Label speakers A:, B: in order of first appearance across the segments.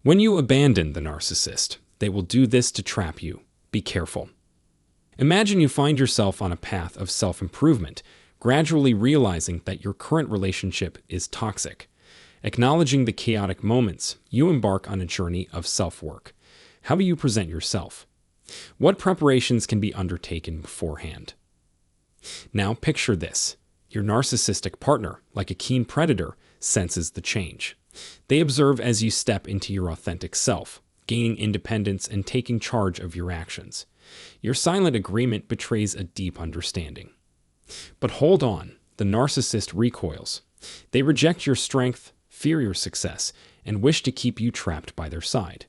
A: When you abandon the narcissist, they will do this to trap you. Be careful. Imagine you find yourself on a path of self-improvement, gradually realizing that your current relationship is toxic. Acknowledging the chaotic moments, you embark on a journey of self-work. How do you present yourself? What preparations can be undertaken beforehand? Now picture this. Your narcissistic partner, like a keen predator, senses the change. They observe as you step into your authentic self, gaining independence and taking charge of your actions. Your silent agreement betrays a deep understanding. But hold on, the narcissist recoils. They reject your strength, fear your success, and wish to keep you trapped by their side.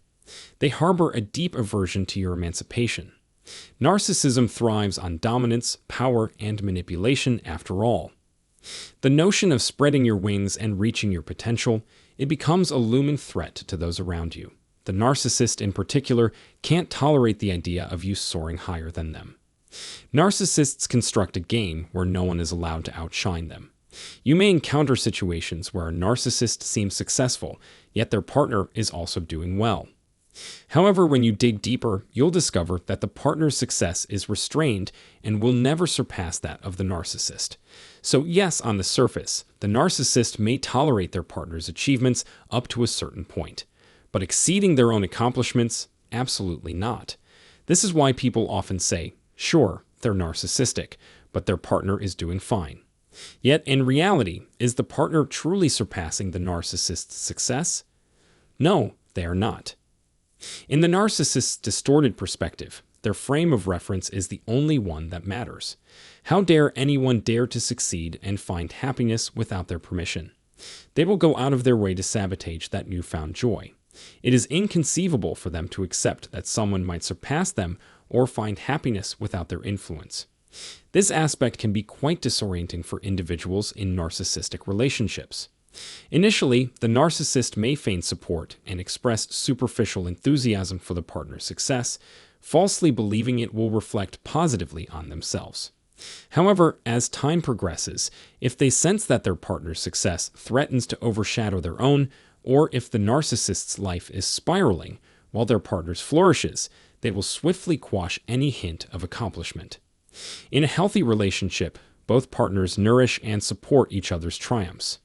A: They harbor a deep aversion to your emancipation. Narcissism thrives on dominance, power, and manipulation after all. The notion of spreading your wings and reaching your potential, it becomes a looming threat to those around you. The narcissist in particular can't tolerate the idea of you soaring higher than them. Narcissists construct a game where no one is allowed to outshine them. You may encounter situations where a narcissist seems successful, yet their partner is also doing well. However, when you dig deeper, you'll discover that the partner's success is restrained and will never surpass that of the narcissist. So yes, on the surface, the narcissist may tolerate their partner's achievements up to a certain point. But exceeding their own accomplishments? Absolutely not. This is why people often say, sure, they're narcissistic, but their partner is doing fine. Yet in reality, is the partner truly surpassing the narcissist's success? No, they are not. In the narcissist's distorted perspective, their frame of reference is the only one that matters. How dare anyone dare to succeed and find happiness without their permission? They will go out of their way to sabotage that newfound joy. It is inconceivable for them to accept that someone might surpass them or find happiness without their influence. This aspect can be quite disorienting for individuals in narcissistic relationships. Initially, the narcissist may feign support and express superficial enthusiasm for the partner's success, falsely believing it will reflect positively on themselves. However, as time progresses, if they sense that their partner's success threatens to overshadow their own, or if the narcissist's life is spiraling while their partner's flourishes, they will swiftly quash any hint of accomplishment. In a healthy relationship, both partners nourish and support each other's triumphs.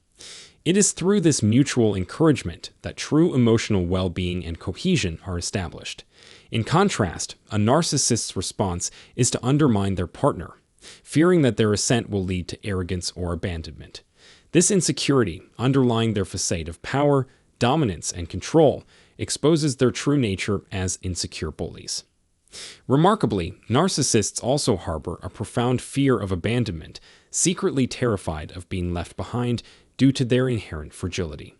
A: It is through this mutual encouragement that true emotional well-being and cohesion are established. In contrast, a narcissist's response is to undermine their partner, fearing that their ascent will lead to arrogance or abandonment. This insecurity, underlying their facade of power, dominance, and control, exposes their true nature as insecure bullies. Remarkably, narcissists also harbor a profound fear of abandonment, secretly terrified of being left behind due to their inherent fragility.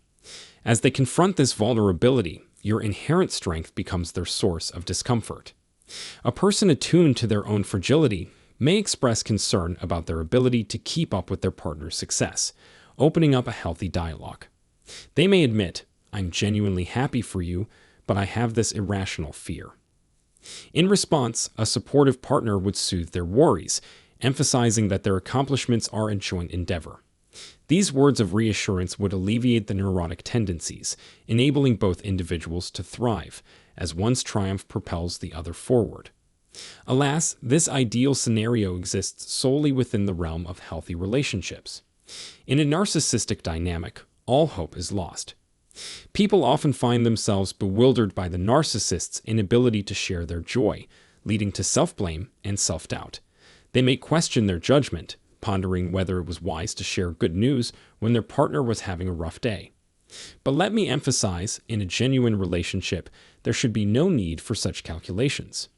A: As they confront this vulnerability, your inherent strength becomes their source of discomfort. A person attuned to their own fragility may express concern about their ability to keep up with their partner's success, opening up a healthy dialogue. They may admit, "I'm genuinely happy for you, but I have this irrational fear." In response, a supportive partner would soothe their worries, emphasizing that their accomplishments are a joint endeavor. These words of reassurance would alleviate the neurotic tendencies, enabling both individuals to thrive, as one's triumph propels the other forward. Alas, this ideal scenario exists solely within the realm of healthy relationships. In a narcissistic dynamic, all hope is lost. People often find themselves bewildered by the narcissist's inability to share their joy, leading to self-blame and self-doubt. They may question their judgment, pondering whether it was wise to share good news when their partner was having a rough day. But let me emphasize, in a genuine relationship, there should be no need for such calculations.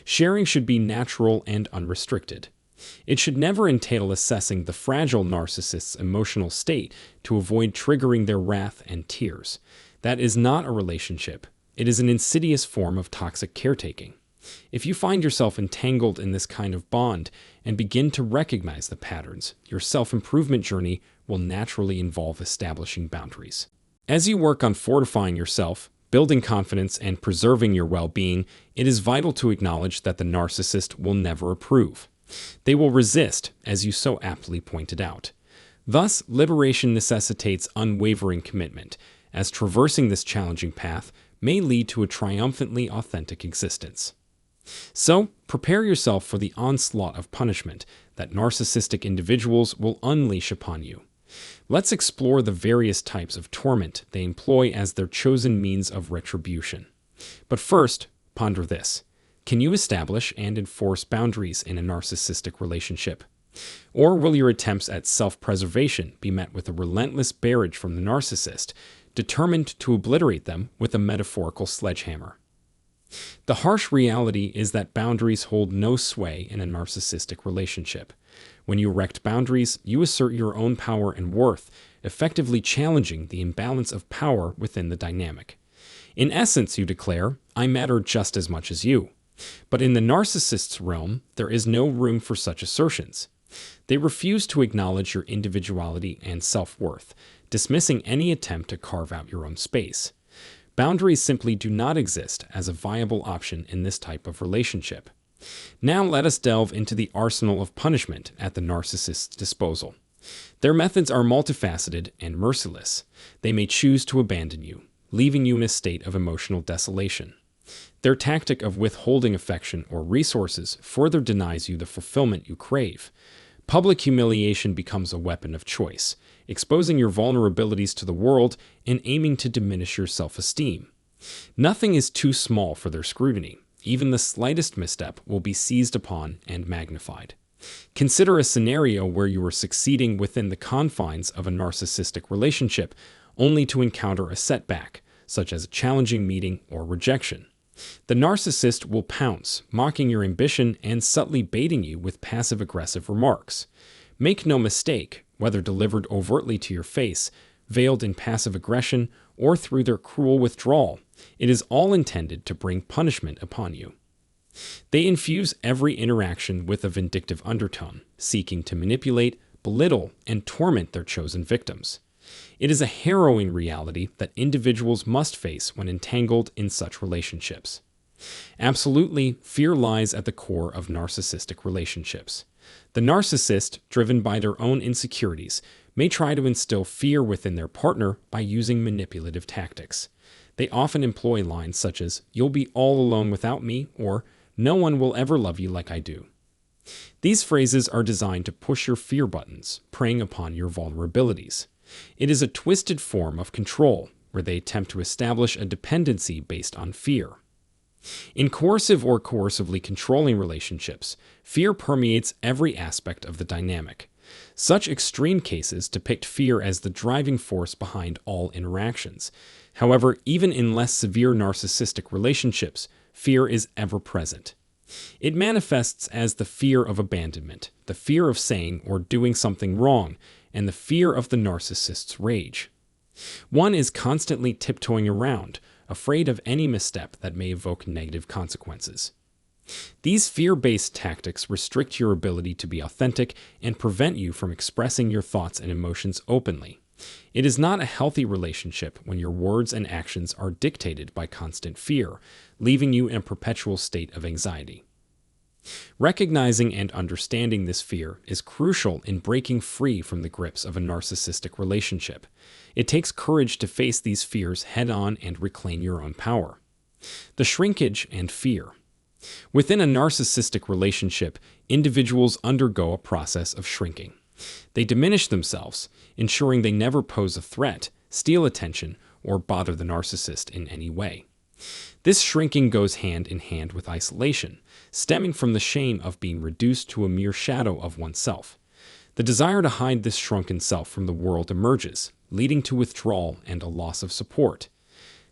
A: Sharing should be natural and unrestricted. It should never entail assessing the fragile narcissist's emotional state to avoid triggering their wrath and tears. That is not a relationship. It is an insidious form of toxic caretaking. If you find yourself entangled in this kind of bond and begin to recognize the patterns, your self-improvement journey will naturally involve establishing boundaries. As you work on fortifying yourself, building confidence, and preserving your well-being, it is vital to acknowledge that the narcissist will never approve. They will resist, as you so aptly pointed out. Thus, liberation necessitates unwavering commitment, as traversing this challenging path may lead to a triumphantly authentic existence. So, prepare yourself for the onslaught of punishment that narcissistic individuals will unleash upon you. Let's explore the various types of torment they employ as their chosen means of retribution. But first, ponder this. Can you establish and enforce boundaries in a narcissistic relationship? Or will your attempts at self-preservation be met with a relentless barrage from the narcissist, determined to obliterate them with a metaphorical sledgehammer? The harsh reality is that boundaries hold no sway in a narcissistic relationship. When you erect boundaries, you assert your own power and worth, effectively challenging the imbalance of power within the dynamic. In essence, you declare, "I matter just as much as you." But in the narcissist's realm, there is no room for such assertions. They refuse to acknowledge your individuality and self-worth, dismissing any attempt to carve out your own space. Boundaries simply do not exist as a viable option in this type of relationship. Now let us delve into the arsenal of punishment at the narcissist's disposal. Their methods are multifaceted and merciless. They may choose to abandon you, leaving you in a state of emotional desolation. Their tactic of withholding affection or resources further denies you the fulfillment you crave. Public humiliation becomes a weapon of choice, exposing your vulnerabilities to the world and aiming to diminish your self-esteem. Nothing is too small for their scrutiny. Even the slightest misstep will be seized upon and magnified. Consider a scenario where you are succeeding within the confines of a narcissistic relationship, only to encounter a setback, such as a challenging meeting or rejection. The narcissist will pounce, mocking your ambition and subtly baiting you with passive-aggressive remarks. Make no mistake, whether delivered overtly to your face, veiled in passive aggression, or through their cruel withdrawal, it is all intended to bring punishment upon you. They infuse every interaction with a vindictive undertone, seeking to manipulate, belittle, and torment their chosen victims. It is a harrowing reality that individuals must face when entangled in such relationships. Absolutely, fear lies at the core of narcissistic relationships. The narcissist, driven by their own insecurities, may try to instill fear within their partner by using manipulative tactics. They often employ lines such as, "You'll be all alone without me," or "No one will ever love you like I do." These phrases are designed to push your fear buttons, preying upon your vulnerabilities. It is a twisted form of control, where they attempt to establish a dependency based on fear. In coercive or coercively controlling relationships, fear permeates every aspect of the dynamic. Such extreme cases depict fear as the driving force behind all interactions. However, even in less severe narcissistic relationships, fear is ever present. It manifests as the fear of abandonment, the fear of saying or doing something wrong, and the fear of the narcissist's rage. One is constantly tiptoeing around, afraid of any misstep that may evoke negative consequences. These fear-based tactics restrict your ability to be authentic and prevent you from expressing your thoughts and emotions openly. It is not a healthy relationship when your words and actions are dictated by constant fear, leaving you in a perpetual state of anxiety. Recognizing and understanding this fear is crucial in breaking free from the grips of a narcissistic relationship. It takes courage to face these fears head-on and reclaim your own power. The shrinkage and fear. Within a narcissistic relationship, individuals undergo a process of shrinking. They diminish themselves, ensuring they never pose a threat, steal attention, or bother the narcissist in any way. This shrinking goes hand in hand with isolation, stemming from the shame of being reduced to a mere shadow of oneself. The desire to hide this shrunken self from the world emerges, leading to withdrawal and a loss of support.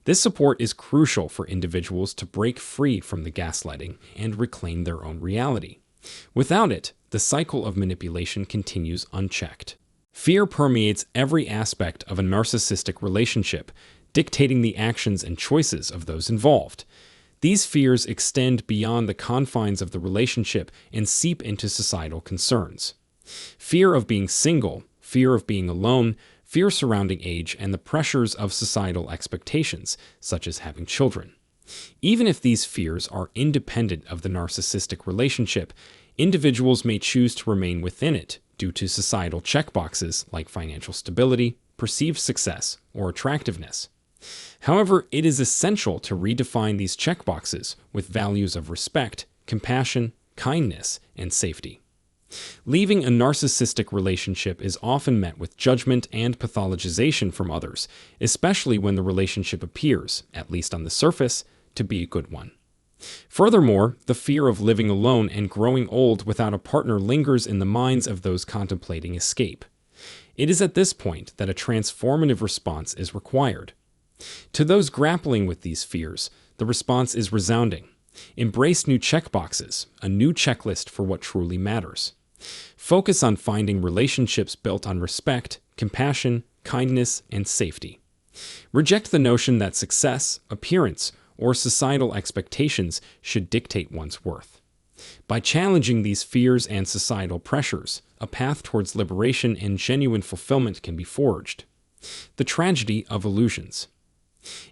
A: This support is crucial for individuals to break free from the gaslighting and reclaim their own reality. Without it, the cycle of manipulation continues unchecked. Fear permeates every aspect of a narcissistic relationship, dictating the actions and choices of those involved. These fears extend beyond the confines of the relationship and seep into societal concerns. Fear of being single, fear of being alone, fear surrounding age, and the pressures of societal expectations, such as having children. Even if these fears are independent of the narcissistic relationship, individuals may choose to remain within it due to societal checkboxes like financial stability, perceived success, or attractiveness. However, it is essential to redefine these checkboxes with values of respect, compassion, kindness, and safety. Leaving a narcissistic relationship is often met with judgment and pathologization from others, especially when the relationship appears, at least on the surface, to be a good one. Furthermore, the fear of living alone and growing old without a partner lingers in the minds of those contemplating escape. It is at this point that a transformative response is required. To those grappling with these fears, the response is resounding. Embrace new checkboxes, a new checklist for what truly matters. Focus on finding relationships built on respect, compassion, kindness, and safety. Reject the notion that success, appearance, or societal expectations should dictate one's worth. By challenging these fears and societal pressures, a path towards liberation and genuine fulfillment can be forged. The tragedy of illusions.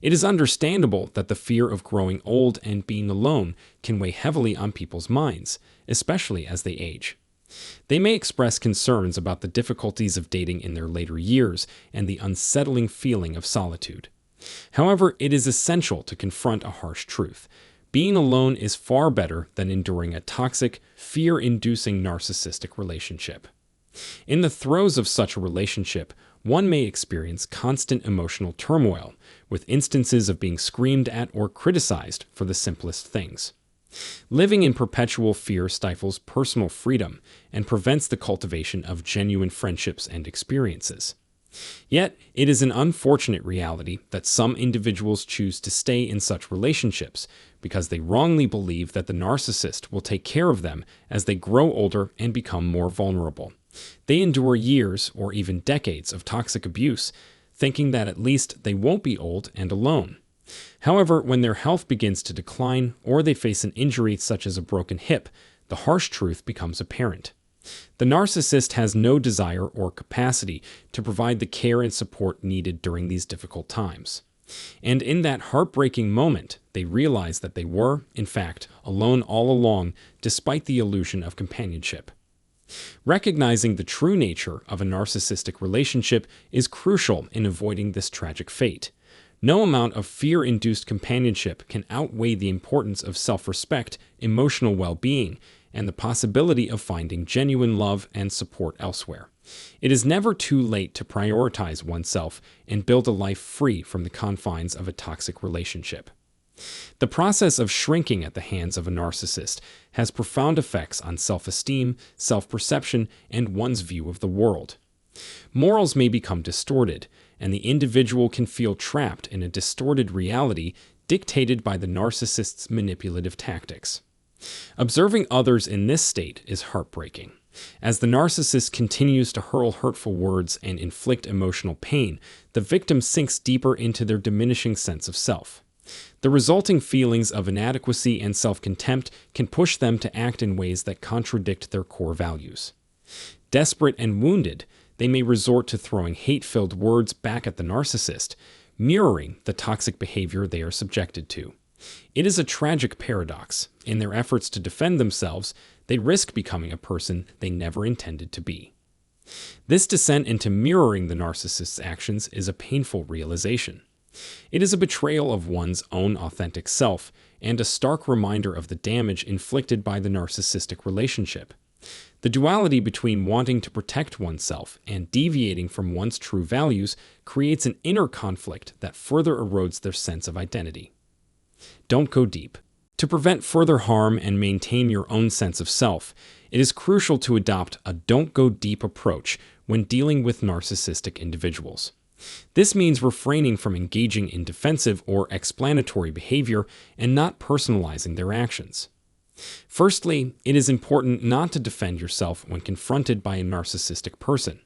A: It is understandable that the fear of growing old and being alone can weigh heavily on people's minds, especially as they age. They may express concerns about the difficulties of dating in their later years and the unsettling feeling of solitude. However, it is essential to confront a harsh truth. Being alone is far better than enduring a toxic, fear-inducing narcissistic relationship. In the throes of such a relationship, one may experience constant emotional turmoil, with instances of being screamed at or criticized for the simplest things. Living in perpetual fear stifles personal freedom and prevents the cultivation of genuine friendships and experiences. Yet, it is an unfortunate reality that some individuals choose to stay in such relationships because they wrongly believe that the narcissist will take care of them as they grow older and become more vulnerable. They endure years or even decades of toxic abuse, thinking that at least they won't be old and alone. However, when their health begins to decline or they face an injury such as a broken hip, the harsh truth becomes apparent. The narcissist has no desire or capacity to provide the care and support needed during these difficult times. And in that heartbreaking moment, they realize that they were, in fact, alone all along, despite the illusion of companionship. Recognizing the true nature of a narcissistic relationship is crucial in avoiding this tragic fate. No amount of fear-induced companionship can outweigh the importance of self-respect, emotional well-being, and the possibility of finding genuine love and support elsewhere. It is never too late to prioritize oneself and build a life free from the confines of a toxic relationship. The process of shrinking at the hands of a narcissist has profound effects on self-esteem, self-perception, and one's view of the world. Morals may become distorted, and the individual can feel trapped in a distorted reality dictated by the narcissist's manipulative tactics. Observing others in this state is heartbreaking. As the narcissist continues to hurl hurtful words and inflict emotional pain, the victim sinks deeper into their diminishing sense of self. The resulting feelings of inadequacy and self-contempt can push them to act in ways that contradict their core values. Desperate and wounded, they may resort to throwing hate-filled words back at the narcissist, mirroring the toxic behavior they are subjected to. It is a tragic paradox. In their efforts to defend themselves, they risk becoming a person they never intended to be. This descent into mirroring the narcissist's actions is a painful realization. It is a betrayal of one's own authentic self and a stark reminder of the damage inflicted by the narcissistic relationship. The duality between wanting to protect oneself and deviating from one's true values creates an inner conflict that further erodes their sense of identity. Don't go deep. To prevent further harm and maintain your own sense of self, it is crucial to adopt a don't go deep approach when dealing with narcissistic individuals. This means refraining from engaging in defensive or explanatory behavior and not personalizing their actions. Firstly, it is important not to defend yourself when confronted by a narcissistic person.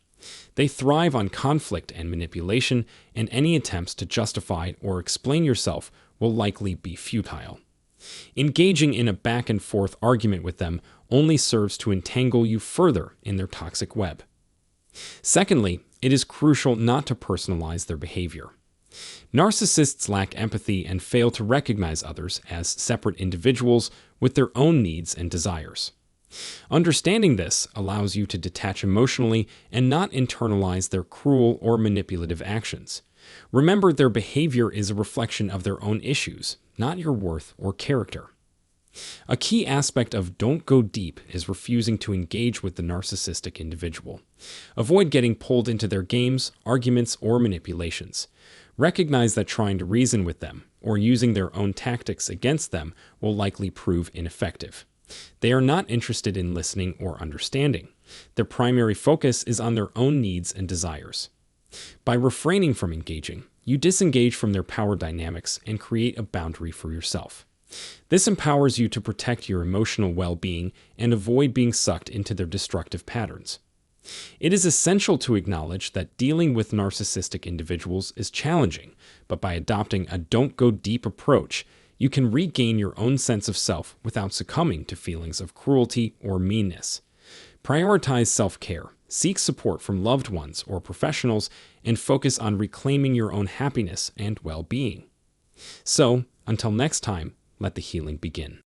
A: They thrive on conflict and manipulation, and any attempts to justify or explain yourself will likely be futile. Engaging in a back-and-forth argument with them only serves to entangle you further in their toxic web. Secondly, it is crucial not to personalize their behavior. Narcissists lack empathy and fail to recognize others as separate individuals with their own needs and desires. Understanding this allows you to detach emotionally and not internalize their cruel or manipulative actions. Remember, their behavior is a reflection of their own issues, not your worth or character. A key aspect of don't go deep is refusing to engage with the narcissistic individual. Avoid getting pulled into their games, arguments, or manipulations. Recognize that trying to reason with them or using their own tactics against them will likely prove ineffective. They are not interested in listening or understanding. Their primary focus is on their own needs and desires. By refraining from engaging, you disengage from their power dynamics and create a boundary for yourself. This empowers you to protect your emotional well-being and avoid being sucked into their destructive patterns. It is essential to acknowledge that dealing with narcissistic individuals is challenging, but by adopting a don't go deep approach, you can regain your own sense of self without succumbing to feelings of cruelty or meanness. Prioritize self-care, seek support from loved ones or professionals, and focus on reclaiming your own happiness and well-being. So, until next time, let the healing begin.